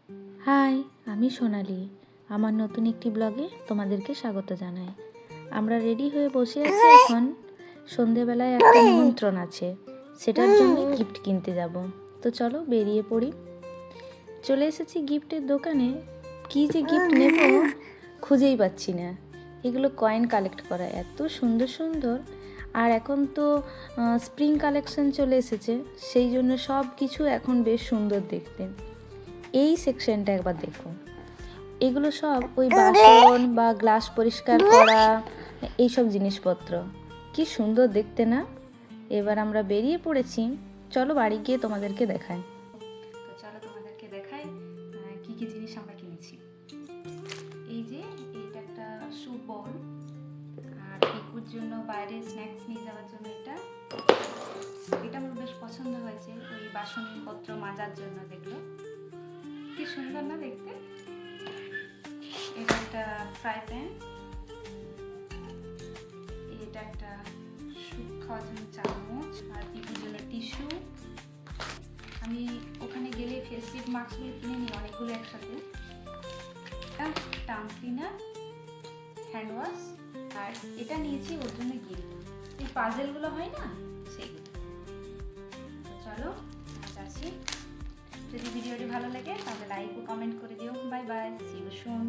High, আমি সোনালি। আমার নতুন একটি ব্লগে তোমাদেরকে স্বাগত জানাই। আমরা রেডি হয়ে বসে আছি এখন। সন্ধেবেলায় একটা নিমন্ত্রণ আছে, সেটার জন্য গিফট কিনতে যাব। তো চলো বেরিয়ে পড়ি। চলে এসেছি গিফটের দোকানে। কি যে গিফট নেব খুঁজেই পাচ্ছি না। এগুলো কয়েন কালেক্ট করা, এত সুন্দর সুন্দর। আর এখন তো স্প্রিং কালেকশন চলে এসেছে, সেই জন্য সব কিছু এখন বেশ সুন্দর দেখতে। এই সেকশনটা একবার দেখো, এগুলো সব ওই বাসন বা গ্লাস পরিষ্কার করা এইসব জিনিসপত্র। কি সুন্দর দেখতে না? এবার আমরা বেরিয়ে পড়েছি, চলো বাড়ি গিয়ে তোমাদেরকে দেখাই। তো চলো তোমাদেরকে দেখাই কি কি জিনিস আমরা কিনেছি। এই যে এইটা একটা স্যুপ বোল, আর পিকুর জন্য বাইরে স্ন্যাক্স নিয়ে যাওয়ার জন্য এটা আমার বেশ পছন্দ হয়েছে, ওই বাসনপত্র মাজার জন্য। দেখলো কি সুন্দর না দেখতে? এটা একটা ফ্রাই প্যান, এটা একটা স্যুপ খাওয়ার জন্য চামচ, আর পিকুর জন্য টিস্যু। আমি ওখানে গেলে ফেস শিট মাস্কগুলো কিনে নিই অনেকগুলো একসাথে। টাং ক্লিনার, হ্যান্ড ওয়াশ, আর এটা নিয়েছি ওর জন্য গিফট, এই পাজেলগুলো হয় না সেইগুলো। চলো আজ আসি। যদি ভিডিওটি ভালো লাগে তাহলে লাইক ও কমেন্ট করে দিও। Bye bye, see you soon.